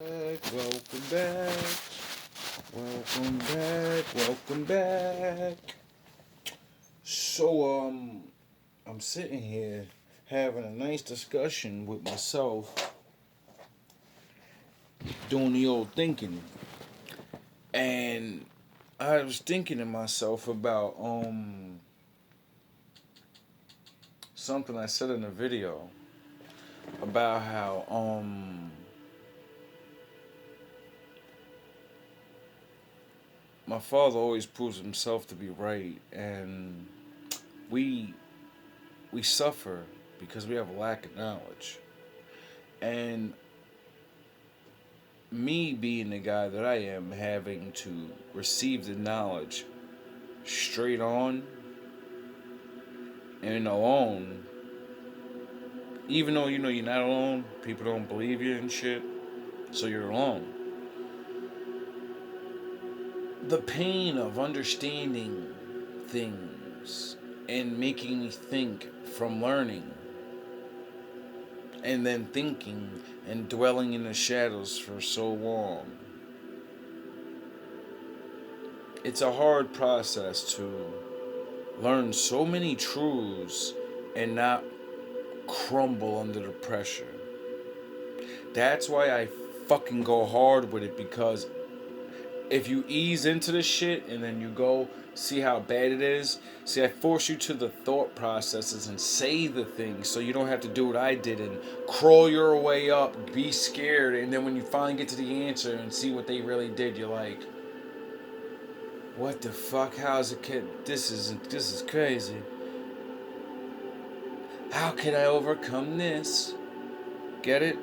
Welcome back, welcome back, welcome back. I'm sitting here having a nice discussion with myself, doing the old thinking, and I was thinking to myself about something I said in a video about how my father always proves himself to be right, and we we suffer because we have a lack of knowledge. And me being the guy that I am, having to receive the knowledge straight on and alone, even though you know you're not alone, people don't believe you and shit, so you're alone. The pain of understanding things and making me think from learning and then thinking and dwelling in the shadows for so long. It's a hard process to learn so many truths and not crumble under the pressure. That's why I fucking go hard with it, because if you ease into the shit and then you go see how bad it is, see, I force you to the thought processes and say the things so you don't have to do what I did and crawl your way up, be scared, and then when you finally get to the answer and see what they really did, you're like, what the fuck? How's a kid? This is crazy. How can I overcome this? Get it?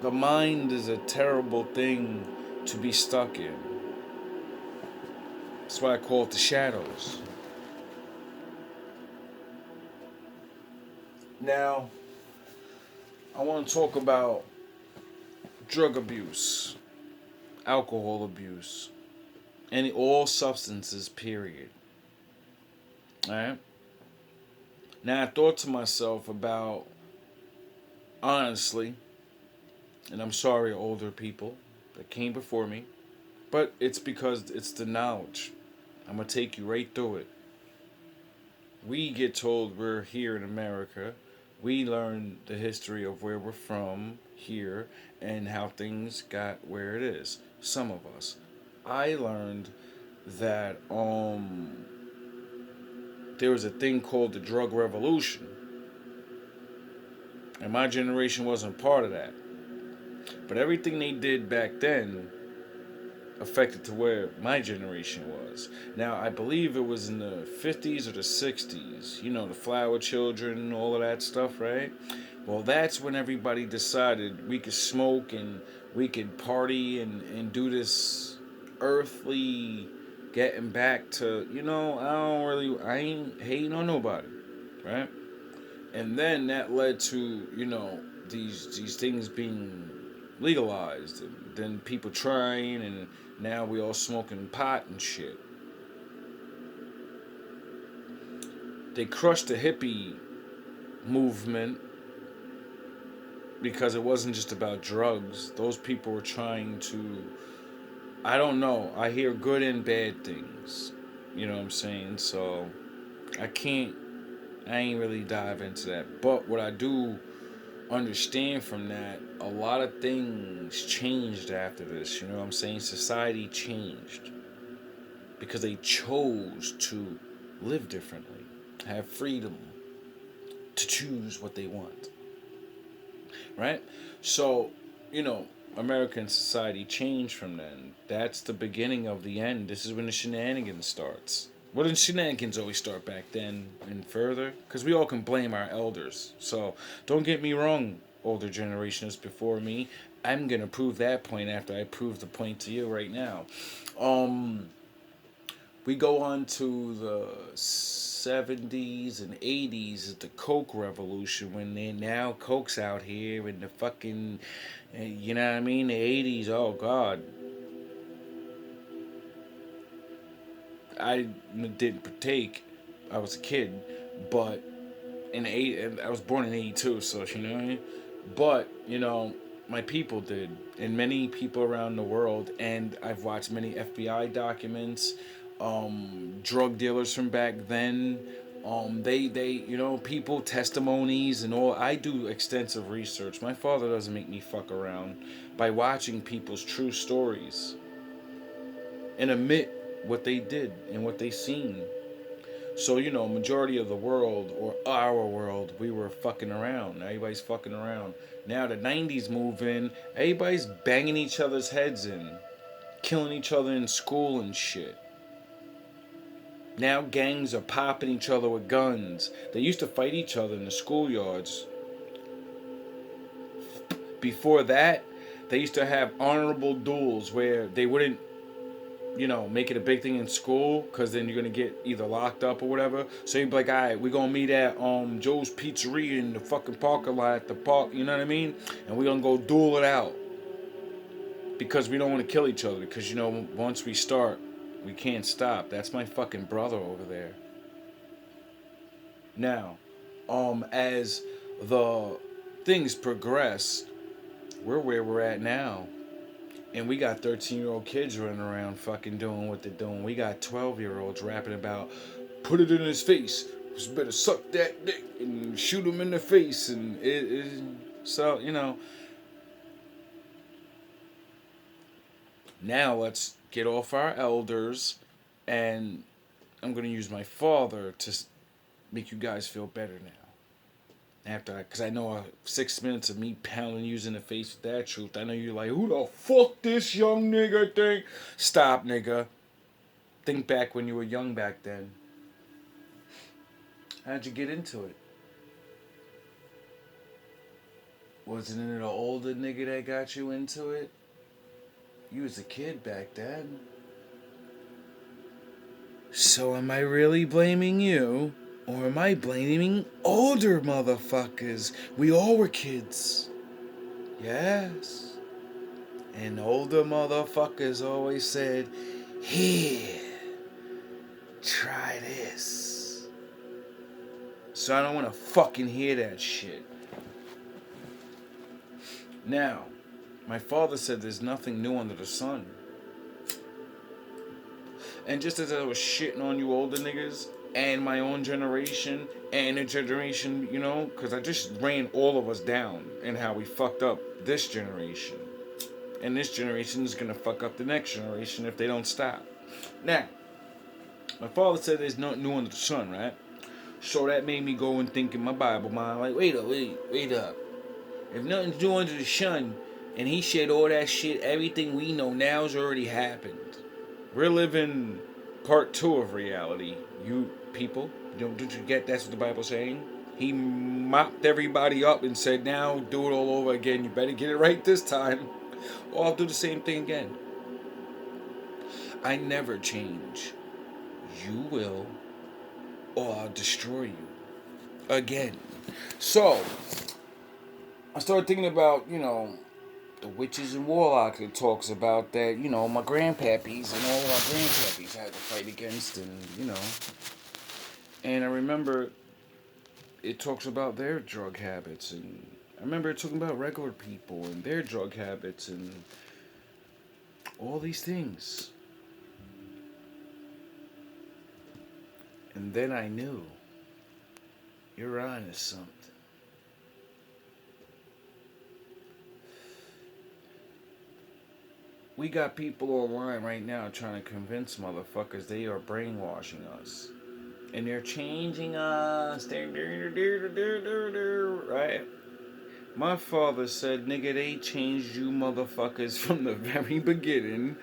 The mind is a terrible thing to be stuck in. That's why I call it the shadows. Now, I want to talk about drug abuse, alcohol abuse, and all substances, period. Alright? Now, I thought to myself about, honestly, and I'm sorry, older people that came before me, but it's because it's the knowledge. I'm going to take you right through it. We get told we're here in America. We learn the history of where we're from here and how things got where it is. Some of us. I learned that there was a thing called the drug revolution. And my generation wasn't part of that. But everything they did back then affected to where my generation was. Now, I believe it was in the 50s or the 60s. You know, the flower children, all of that stuff, right? Well, that's when everybody decided we could smoke and we could party and do this earthly getting back to, I ain't hating on nobody, right? And then that led to, these things being legalized, and then people trying, and now we all smoking pot and shit. They crushed the hippie movement because it wasn't just about drugs. Those people were trying to, I don't know, I hear good and bad things. You know what I'm saying? So I ain't really dive into that. But what I do understand from that, a lot of things changed after this. You know what I'm saying? Society changed because they chose to live differently, have freedom to choose what they want. Right? So, American society changed from then. That's the beginning of the end. This is when the shenanigans starts. Well, the shenanigans always start back then and further, because we all can blame our elders. So don't get me wrong, older generations before me. I'm gonna prove that point after I prove the point to you right now. Um, we go on to the 70s and 80s, the Coke revolution, when they now Coke's out here in the fucking, you know what I mean? The 80s, oh God. I didn't partake. I was a kid, but in I was born in '82, so you know what I mean. But, my people did, and many people around the world. And I've watched many FBI documents, drug dealers from back then. People testimonies and all. I do extensive research. My father doesn't make me fuck around by watching people's true stories and admit what they did and what they seen. So, majority of the world, or our world, we were fucking around. Everybody's fucking around. Now the 90s move in, everybody's banging each other's heads in, killing each other in school and shit. Now gangs are popping each other with guns. They used to fight each other in the schoolyards. Before that, they used to have honorable duels where they wouldn't make it a big thing in school, because then you're gonna get either locked up or whatever. So you'd be like, all right, we're gonna meet at Joe's Pizzeria in the fucking parking lot at the park, you know what I mean? And we're gonna go duel it out, because we don't want to kill each other, because once we start, we can't stop. That's my fucking brother over there. Now, as the things progress, we're where we're at now. And we got 13-year-old kids running around fucking doing what they're doing. We got 12-year-olds rapping about, put it in his face. You better suck that dick and shoot him in the face. And so, now let's get off our elders. And I'm going to use my father to make you guys feel better now. Because I know 6 minutes of me pounding you in the face with that truth, I know you're like, who the fuck this young nigga think? Stop, nigga. Think back when you were young back then. How'd you get into it? Wasn't it an older nigga that got you into it? You was a kid back then. So am I really blaming you? Or am I blaming older motherfuckers? We all were kids. Yes. And older motherfuckers always said, here, try this. So I don't want to fucking hear that shit. Now, my father said there's nothing new under the sun. And just as I was shitting on you older niggas, and my own generation, and the generation, because I just ran all of us down and how we fucked up this generation. And this generation is going to fuck up the next generation if they don't stop. Now, my father said there's nothing new under the sun, right? So that made me go and think in my Bible mind, like, wait up. If nothing's new under the sun, and he said all that shit, everything we know now's already happened. We're living part 2 of reality. You people, don't you get that's what the Bible's saying? He mopped everybody up and said, now do it all over again. You better get it right this time, or I'll do the same thing again. I never change. You will, or I'll destroy you again. So, I started thinking about, the witches and warlocks. It talks about that, my grandpappies and all our grandpappies had to fight against, and, And I remember it talks about their drug habits, and I remember it talking about regular people and their drug habits and all these things. And then I knew, you're on to something. We got people online right now trying to convince motherfuckers they are brainwashing us. And they're changing us. Right? My father said, nigga, they changed you motherfuckers from the very beginning.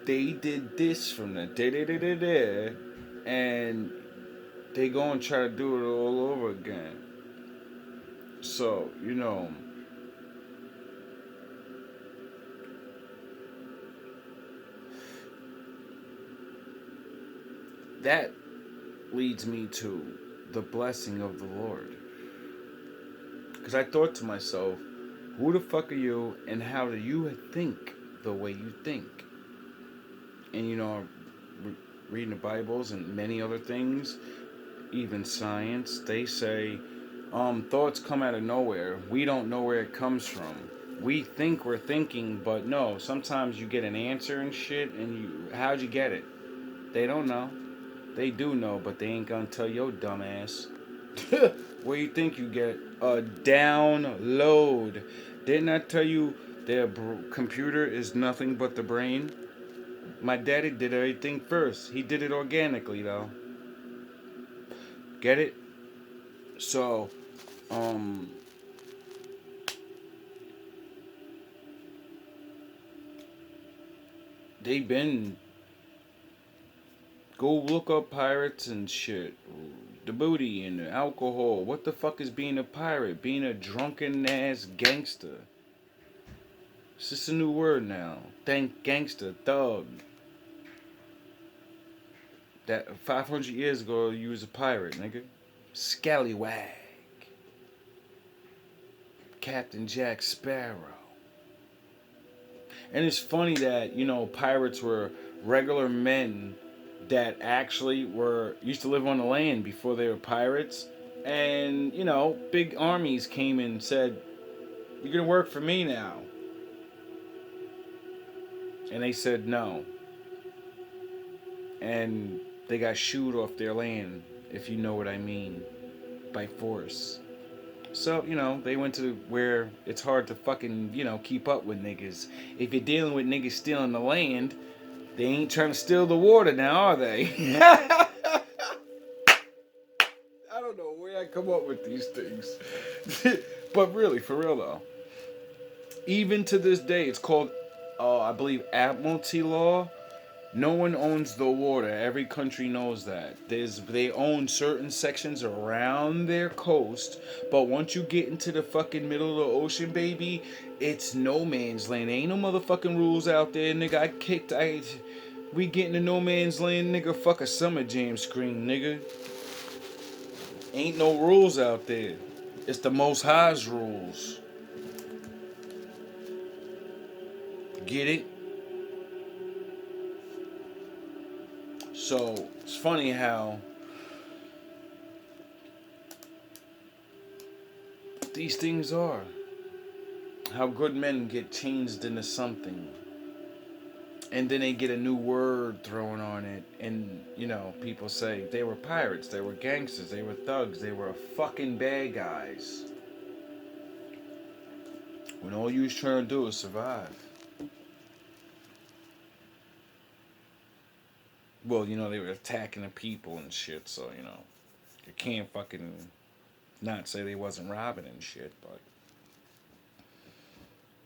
They did this from the da-da-da-da-da. And they go and try to do it all over again. So, that leads me to the blessing of the Lord. Because I thought to myself, who the fuck are you, and how do you think the way you think? And reading the Bibles and many other things, even science, they say Thoughts come out of nowhere. We don't know where it comes from. We think we're thinking, but no. Sometimes you get an answer and shit, and how'd you get it? They don't know. They do know, but they ain't gonna tell your dumb ass. Where you think you get a download? Didn't I tell you their computer is nothing but the brain? My daddy did everything first. He did it organically though. Get it? So, um, they been go look up pirates and shit. The booty and the alcohol. What the fuck is being a pirate? Being a drunken ass gangster. It's just a new word now. Thank gangster, thug. That 500 years ago, you was a pirate, nigga. Scallywag. Captain Jack Sparrow. And it's funny that, pirates were regular men that actually used to live on the land before they were pirates. And, big armies came and said, "You're going to work for me now." And they said no. And they got shooed off their land, if you know what I mean, by force. So, they went to where it's hard to fucking, keep up with niggas. If you're dealing with niggas stealing the land, they ain't trying to steal the water now, are they? I don't know where I come up with these things. But really, for real though, even to this day, it's called, I believe, Admiralty law. No one owns the water. Every country knows that. They own certain sections around their coast, but once you get into the fucking middle of the ocean, baby, it's no man's land. Ain't no motherfucking rules out there, nigga. We get into no man's land, nigga. Fuck a Summer Jam screen, nigga. Ain't no rules out there. It's the Most High's rules. Get it? So it's funny how these things are. How good men get changed into something. And then they get a new word thrown on it. And, people say they were pirates, they were gangsters, they were thugs, they were fucking bad guys. When all you was trying to do is survive. Well, they were attacking the people and shit, so, you can't fucking not say they wasn't robbing and shit, but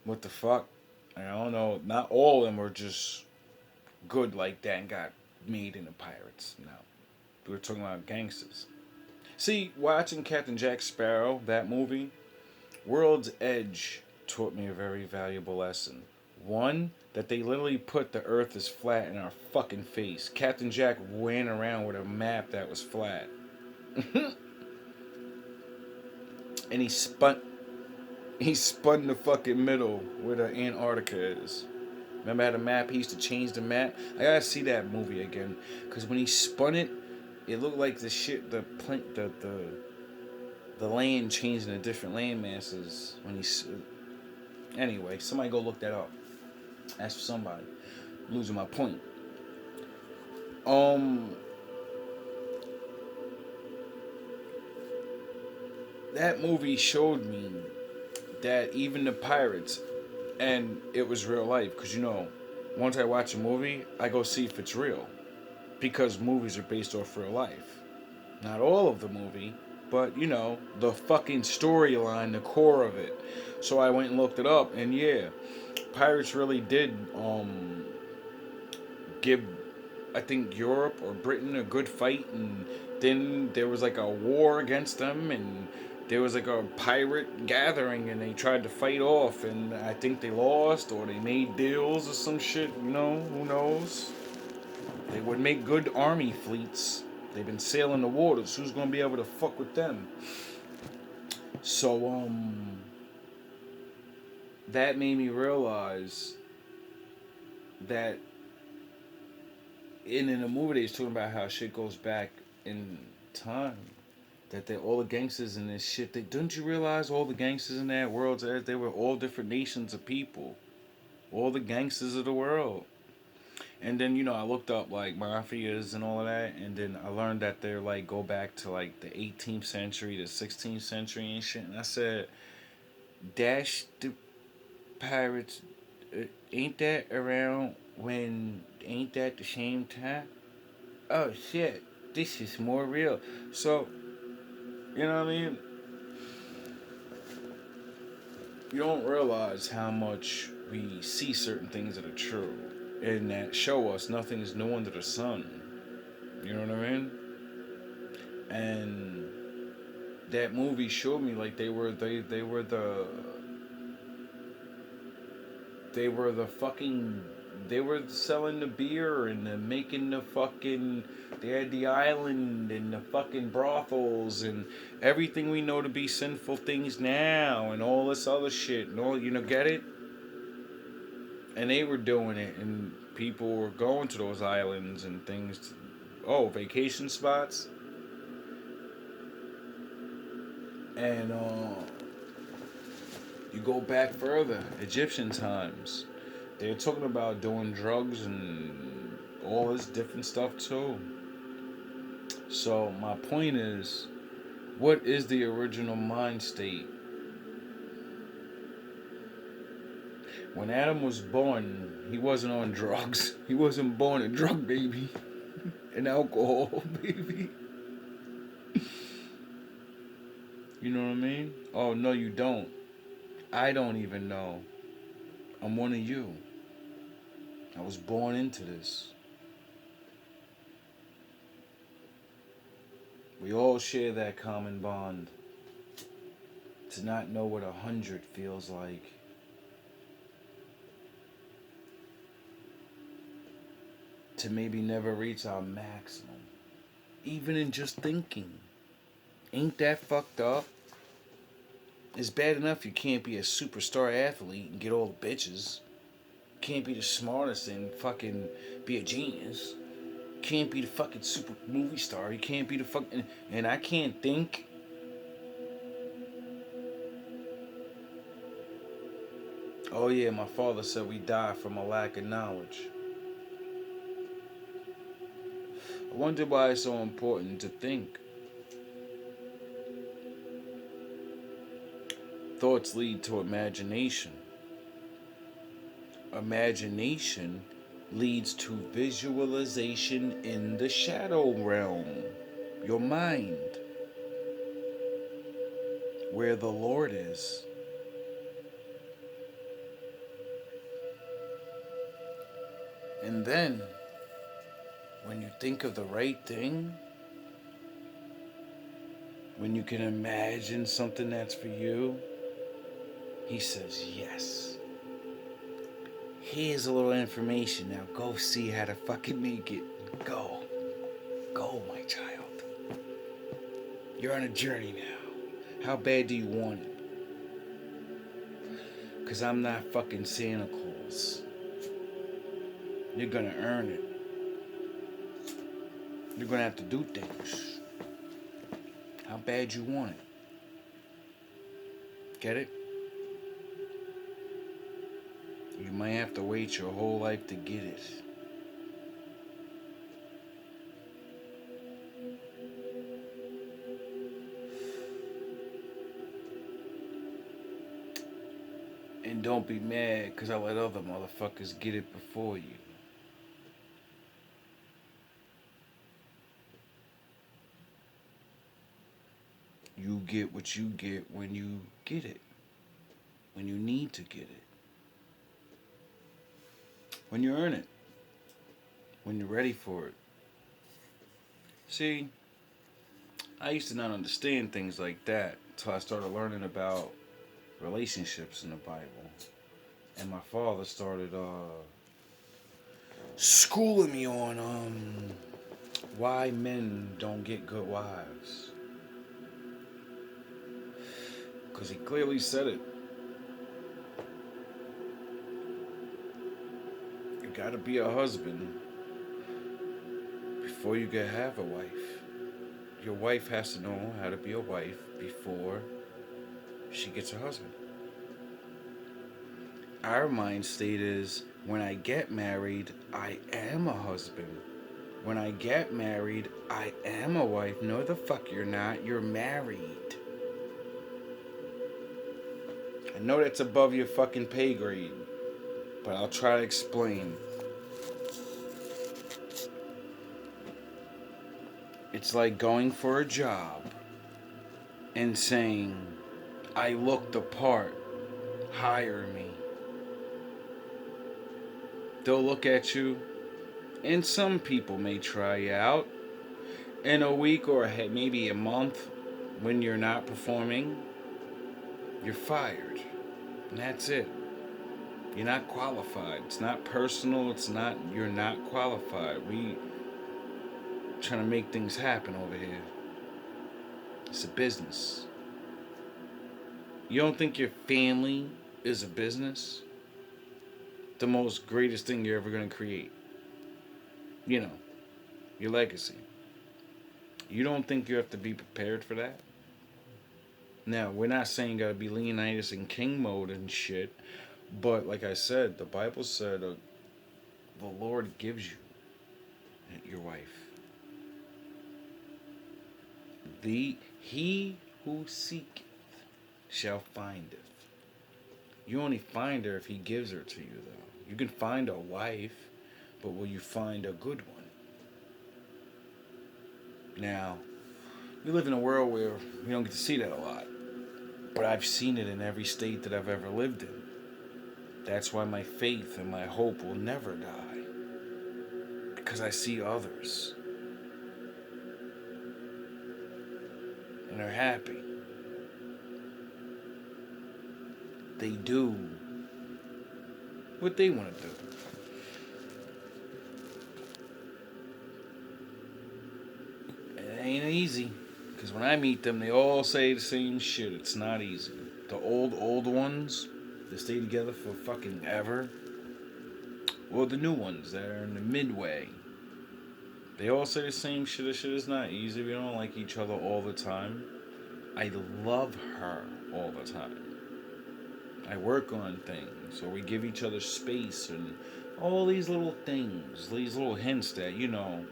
what the fuck? I don't know. Not all of them were just good like that and got made into pirates. No. We were talking about gangsters. See, watching Captain Jack Sparrow, that movie, World's Edge taught me a very valuable lesson. One, that they literally put the earth is flat in our fucking face. Captain Jack ran around with a map that was flat. And he spun the fucking middle where the Antarctica is. Remember how the map, he used to change the map? I gotta see that movie again. Because when he spun it, it looked like the shit, the land changed into different land masses. Anyway, somebody go look that up. Ask for somebody. I'm losing my point. That movie showed me that even the pirates, and it was real life, because once I watch a movie, I go see if it's real, because movies are based off real life. Not all of the movie, but the fucking storyline, the core of it. So I went and looked it up, and yeah, pirates really did give, I think, Europe or Britain a good fight, and then there was like a war against them, and there was like a pirate gathering, and they tried to fight off, and I think they lost, or they made deals or some shit, who knows? They would make good army fleets. They've been sailing the waters. Who's gonna be able to fuck with them? So, that made me realize that in the movie they was talking about how shit goes back in time. that they all the gangsters in this shit. Don't you realize all the gangsters in that world? They were all different nations of people, all the gangsters of the world. And then I looked up like mafias and all of that, and then I learned that they're like go back to like the 18th century, the 16th century and shit. And I said, Dash the Pirates, ain't that around when? Ain't that the same time? Oh shit, this is more real. So you know what I mean? You don't realize how much we see certain things that are true and that show us nothing is new under the sun. You know what I mean? And that movie showed me like they were the fucking they were selling the beer and making the fucking they had the island and the fucking brothels and everything we know to be sinful things now and all this other shit and all get it? And they were doing it and people were going to those islands and things. Vacation spots. And you go back further, Egyptian times. They're talking about doing drugs and all this different stuff too. So my point is, what is the original mind state? When Adam was born, he wasn't on drugs. He wasn't born a drug baby. An alcohol baby. You know what I mean? Oh, no, you don't. I don't even know. I'm one of you. I was born into this. We all share that common bond. To not know what 100 feels like. To maybe never reach our maximum. Even in just thinking. Ain't that fucked up? It's bad enough you can't be a superstar athlete and get all the bitches. Can't be the smartest and fucking be a genius. Can't be the fucking super movie star. You can't be the fucking... And I can't think. Oh yeah, my father said we die from a lack of knowledge. I wonder why it's so important to think. Thoughts lead to imagination. Imagination leads to visualization in the shadow realm, your mind, where the Lord is. And then, when you think of the right thing, when you can imagine something that's for you, He says yes. Here's a little information. Now go see how to fucking make it. Go. Go, my child. You're on a journey now. How bad do you want it? Because I'm not fucking Santa Claus. You're gonna earn it. You're gonna have to do things. How bad you want it? Get it? You might have to wait your whole life to get it. And don't be mad because I let other motherfuckers get it before you. You get what you get when you get it. When you need to get it. When you earn it. When you're ready for it. See, I used to not understand things like that until I started learning about relationships in the Bible. And my father started schooling me on why men don't get good wives. Because he clearly said it. You gotta be a husband before you can have a wife. Your wife has to know how to be a wife before she gets a husband. Our mind state is, when I get married, I am a husband. When I get married, I am a wife. No, the fuck you're not. You're married. I know that's above your fucking pay grade, but I'll try to explain. It's like going for a job and saying, I look the part, hire me. They'll look at you, and some people may try you out. In a week or maybe a month, when you're not performing, you're fired. And that's it. You're not qualified. It's not personal. You're not qualified. We trying to make things happen over here. It's a business. You don't think your family is a business? The most greatest thing you're ever going to create. You know, your legacy. You don't think you have to be prepared for that? Now, we're not saying you gotta be Leonidas in king mode and shit, but like I said, the Bible said the Lord gives you your wife. He who seeketh shall findeth. You only find her if he gives her to you, though. You can find a wife, but will you find a good one? Now, we live in a world where we don't get to see that a lot. But I've seen it in every state that I've ever lived in. That's why my faith and my hope will never die. Because I see others. And they're happy. They do what they want to do. It ain't easy. Because when I meet them, they all say the same shit. It's not easy. The old ones that stay together for fucking ever, or the new ones that are in the midway, they all say the same shit. This shit is not easy. We don't like each other all the time. I love her all the time. I work on things, or we give each other space, and all these little things, these little hints that, you know,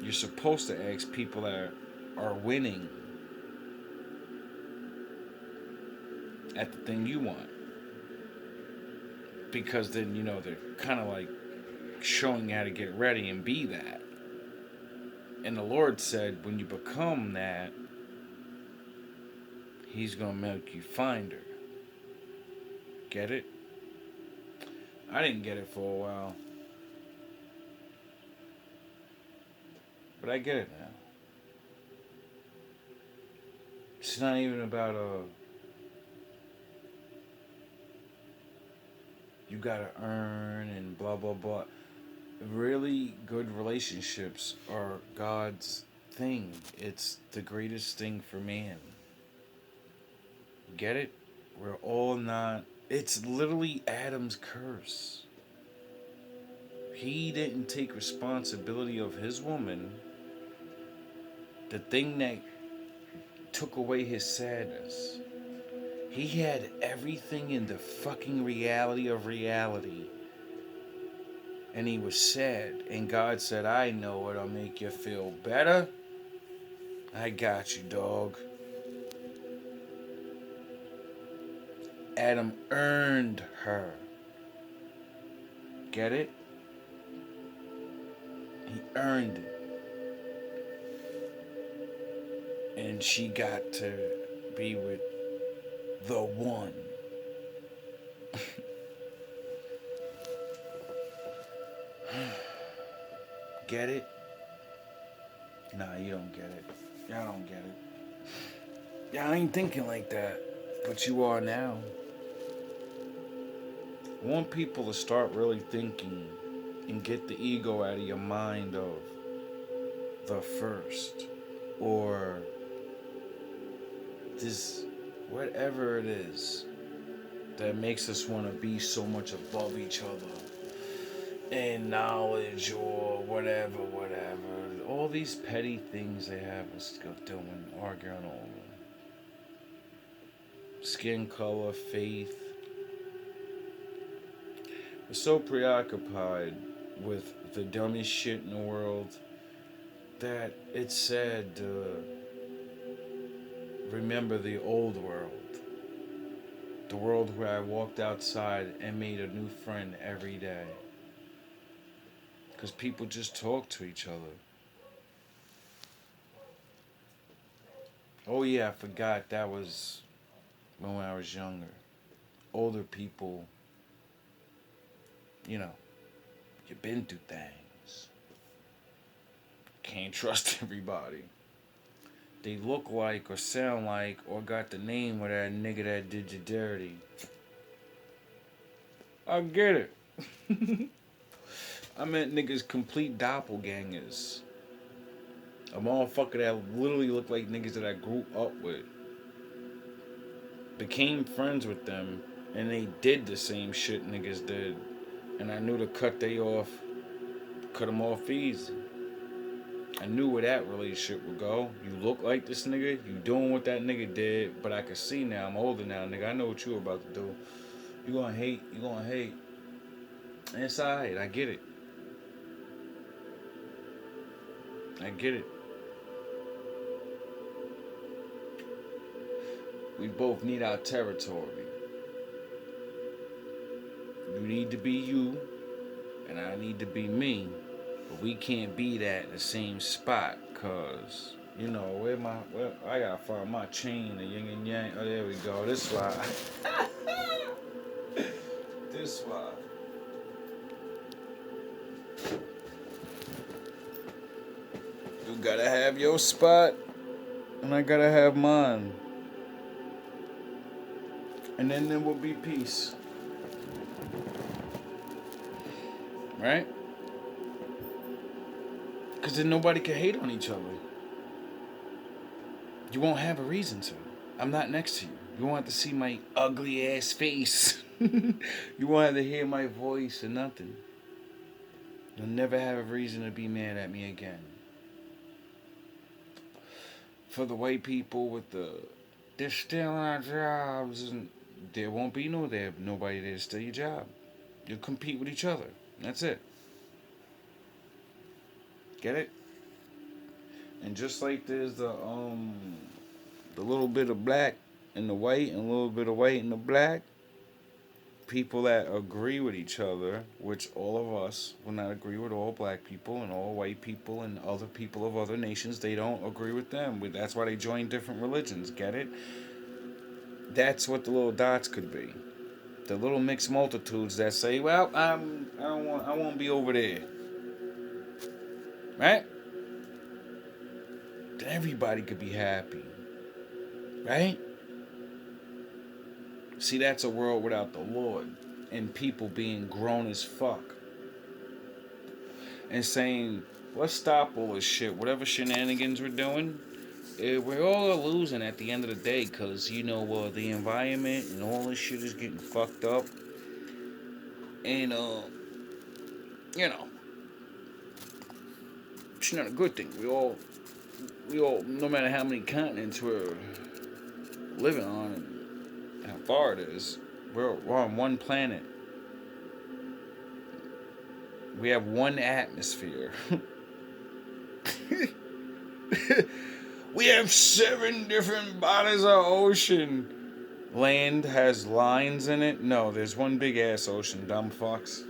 you're supposed to ask people that are winning at the thing you want. Because then, you know, they're kind of like showing you how to get ready and be that. And the Lord said, when you become that, He's going to make you find her. Get it? I didn't get it for a while. But I get it now. It's not even about you gotta earn and blah blah blah. Really good relationships are God's thing. It's the greatest thing for man. Get it? We're all not. It's literally Adam's curse. He didn't take responsibility of his woman. The thing that took away his sadness. He had everything in the fucking reality of reality. And he was sad. And God said, I know it'll make you feel better. I got you, dog. Adam earned her. Get it? He earned it. And she got to be with the one. Get it? Nah, you don't get it. Y'all don't get it. Y'all ain't thinking like that. But you are now. I want people to start really thinking and get the ego out of your mind of the first. Or this, whatever it is that makes us want to be so much above each other in knowledge or whatever. all these petty things they have us go doing, arguing over skin color, faith. We're so preoccupied with the dumbest shit in the world that it's sad to remember the old world. The world where I walked outside and made a new friend every day. Because people just talk to each other. Oh yeah, I forgot that was when I was younger. Older people, you know, you've been through things. Can't trust everybody. They look like or sound like or got the name of that nigga that did you dirty. I get it. I meant niggas complete doppelgangers. A motherfucker that literally looked like niggas that I grew up with. Became friends with them and they did the same shit niggas did. And I knew to cut them off easy. I knew where that relationship would go. You look like this nigga, you doing what that nigga did, but I can see now, I'm older now, nigga. I know what you about to do. You gonna hate. And it's alright, I get it. We both need our territory. You need to be you, and I need to be me. But we can't be that in the same spot, cause you know I gotta find my chain, the yin and yang. Oh, there we go. This why. This why. You gotta have your spot, and I gotta have mine. And then there will be peace. Right? Because then nobody can hate on each other. You won't have a reason to. I'm not next to you. You won't have to see my ugly ass face. You won't have to hear my voice or nothing. You'll never have a reason to be mad at me again. For the white people with they're stealing our jobs, and there won't be nobody there to steal your job. You'll compete with each other. That's it. Get it? And just like there's the little bit of black and the white and a little bit of white and the black, people that agree with each other, which all of us will not agree with all black people and all white people and other people of other nations, they don't agree with them. That's why they join different religions. Get it? That's what the little dots could be. The little mixed multitudes that say, well, I won't be over there. Right? Then everybody could be happy. Right? See, that's a world without the Lord and people being grown as fuck. And saying, let's stop all this shit. Whatever shenanigans we're doing, we're all losing at the end of the day because, the environment and all this shit is getting fucked up. And, it's not a good thing. We all, no matter how many continents we're living on and how far it is, we're on one planet. We have one atmosphere. We have 7 different bodies of ocean. Land has lines in it? No, there's one big ass ocean, dumb fucks.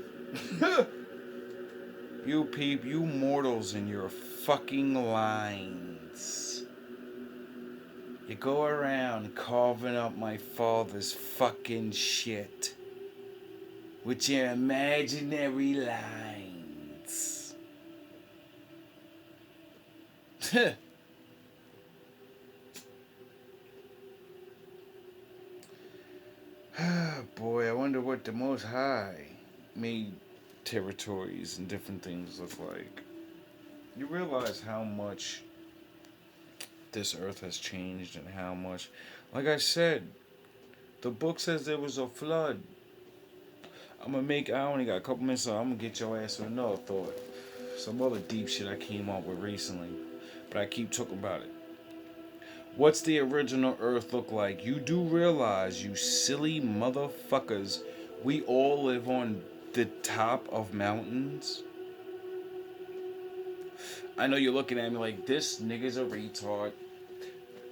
You mortals and your fucking lines. You go around carving up my father's fucking shit with your imaginary lines. Boy, I wonder what the Most High made territories and different things look like. You realize how much this earth has changed and how much, like I said, the book says there was a flood. I only got a couple minutes, so I'm gonna get your ass with another thought. some other deep shit I came up with recently, but I keep talking about it. What's the original Earth look like? You do realize, you silly motherfuckers, we all live on the top of mountains? I know you're looking at me like, this nigga's a retard.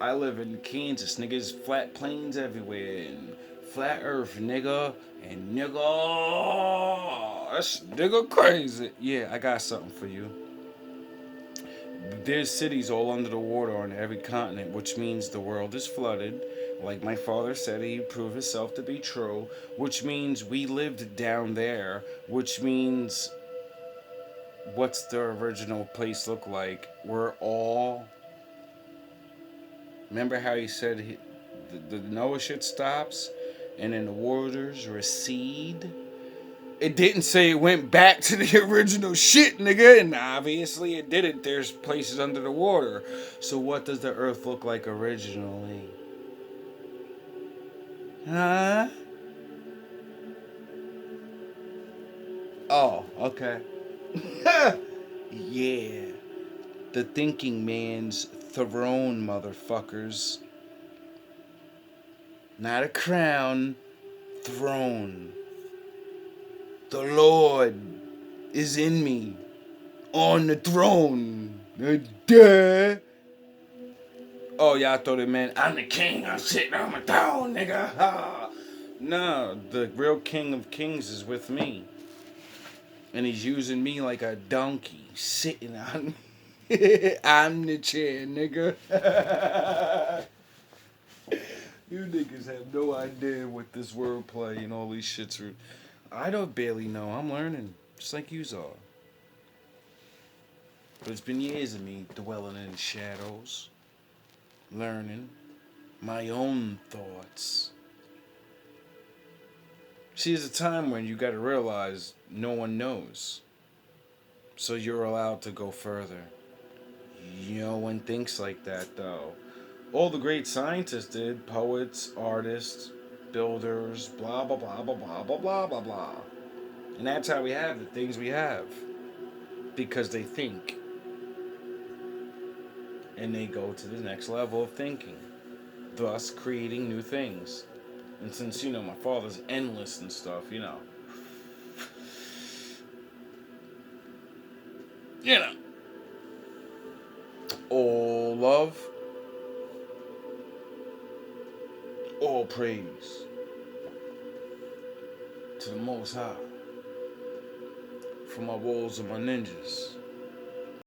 I live in Kansas, niggas, flat plains everywhere, and flat earth, nigga, and nigga, that's nigga crazy. Yeah, I got something for you. There's cities all under the water on every continent, which means the world is flooded. Like my father said, he proved himself to be true, which means we lived down there, which means what's the original place look like? We're all. Remember how he said the Noah shit stops and then the waters recede? It didn't say it went back to the original shit, nigga, and obviously it didn't. There's places under the water. So what does the earth look like originally? Huh? Oh, okay. Yeah. The thinking man's throne, motherfuckers. Not a crown, throne. The Lord is in me, on the throne. Duh. Oh, y'all thought it meant I'm the king, I'm sitting on my throne, nigga. No, the real king of kings is with me. And he's using me like a donkey, sitting on me. I'm the chair, nigga. You niggas have no idea what this wordplay and all these shits are. I don't barely know. I'm learning, just like yous are. But it's been years of me dwelling in the shadows, learning my own thoughts. See, there's a time when you gotta realize no one knows. So you're allowed to go further. No one thinks like that, though. All the great scientists did. Poets, artists, builders, blah, blah, blah, blah, blah, blah, blah, blah, blah. And that's how we have the things we have. Because they think. And they go to the next level of thinking. Thus, creating new things. And since, my father's endless and stuff, all love, all praise to the Most High for my wolves and my ninjas.